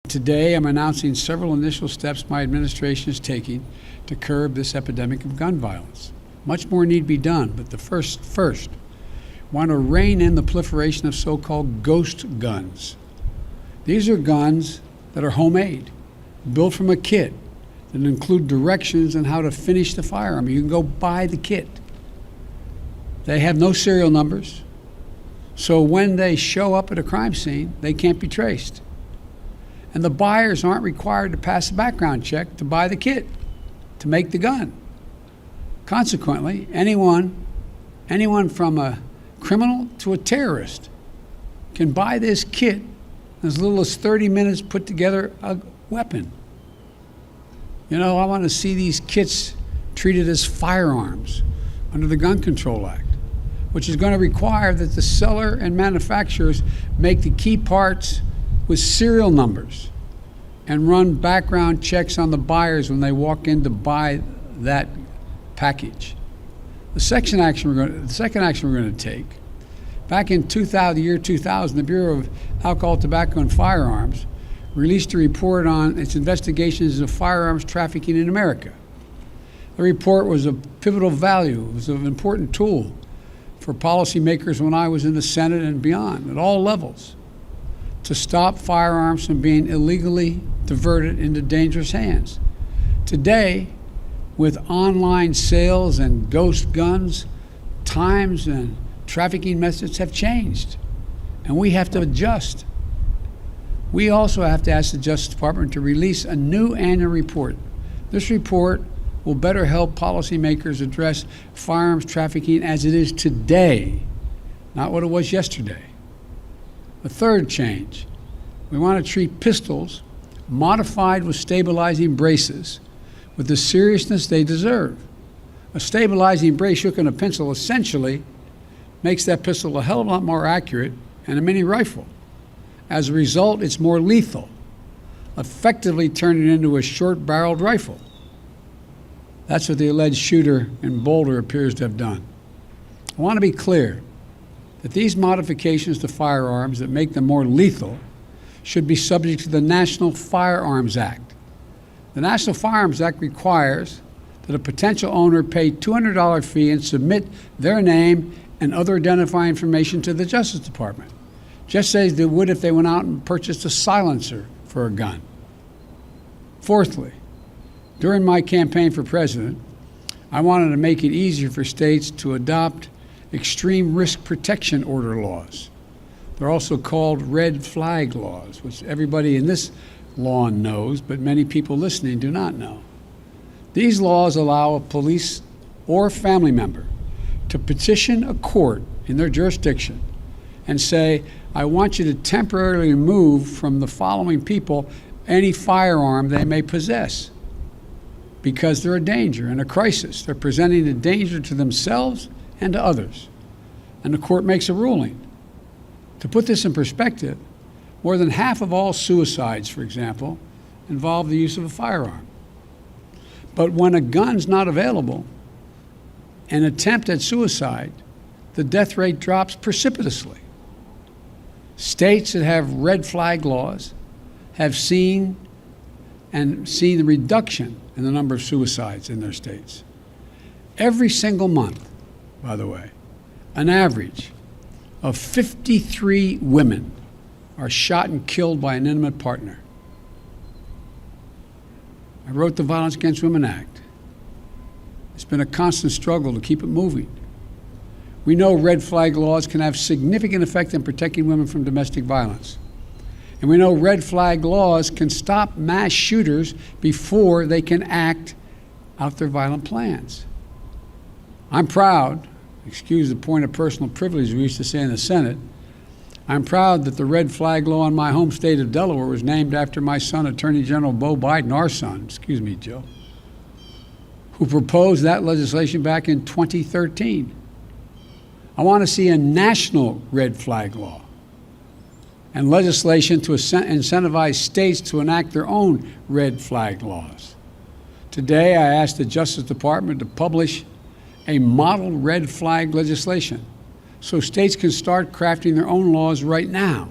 Today, I'm announcing several initial steps my administration is taking to curb this epidemic of gun violence. Much more need be done, but the first, want to rein in the proliferation of so-called ghost guns. These are guns that are homemade, built from a kit, that include directions on how to finish the firearm. You can go buy the kit. They have no serial numbers, so when they show up at a crime scene, they can't be traced. And the buyers aren't required to pass a background check to buy the kit, to make the gun. Consequently, anyone from a criminal to a terrorist can buy this kit in as little as 30 minutes, put together a weapon. You know, I want to see these kits treated as firearms under the Gun Control Act, which is going to require that the seller and manufacturers make the key parts with serial numbers and run background checks on the buyers when they walk in to buy that package. The second action we're going to take, back in the year 2000, the Bureau of Alcohol, Tobacco, and Firearms released a report on its investigations of firearms trafficking in America. The report was of pivotal value. It was an important tool for policymakers when I was in the Senate and beyond, at all levels, to stop firearms from being illegally diverted into dangerous hands. Today, with online sales and ghost guns, times and trafficking methods have changed, and we have to adjust. We also have to ask the Justice Department to release a new annual report. This report will better help policymakers address firearms trafficking as it is today, not what it was yesterday. The third change, we want to treat pistols modified with stabilizing braces with the seriousness they deserve. A stabilizing brace hook in a pencil essentially makes that pistol a hell of a lot more accurate than a mini rifle. As a result, it's more lethal, effectively turning it into a short-barreled rifle. That's what the alleged shooter in Boulder appears to have done. I want to be clear that these modifications to firearms that make them more lethal should be subject to the National Firearms Act. The National Firearms Act requires that a potential owner pay a $200 fee and submit their name and other identifying information to the Justice Department, just as they would if they went out and purchased a silencer for a gun. Fourthly, during my campaign for president, I wanted to make it easier for states to adopt extreme risk protection order laws. They're also called red flag laws, which everybody in this lawn knows, but many people listening do not know. These laws allow a police or family member to petition a court in their jurisdiction and say, I want you to temporarily remove from the following people any firearm they may possess because they're a danger and a crisis. They're presenting a danger to themselves and to others. And the court makes a ruling. To put this in perspective, more than half of all suicides, for example, involve the use of a firearm. But when a gun's not available, an attempt at suicide, the death rate drops precipitously. States that have red flag laws have seen the reduction in the number of suicides in their states. Every single month, by the way, an average of 53 women are shot and killed by an intimate partner. I wrote the Violence Against Women Act. It's been a constant struggle to keep it moving. We know red flag laws can have significant effect in protecting women from domestic violence. And we know red flag laws can stop mass shooters before they can act out their violent plans. I'm proud, excuse the point of personal privilege we used to say in the Senate, I'm proud that the red flag law in my home state of Delaware was named after my son, Attorney General Beau Biden, our son, excuse me, Joe, who proposed that legislation back in 2013. I want to see a national red flag law and legislation to incentivize states to enact their own red flag laws. Today, I asked the Justice Department to publish a model red flag legislation so states can start crafting their own laws right now.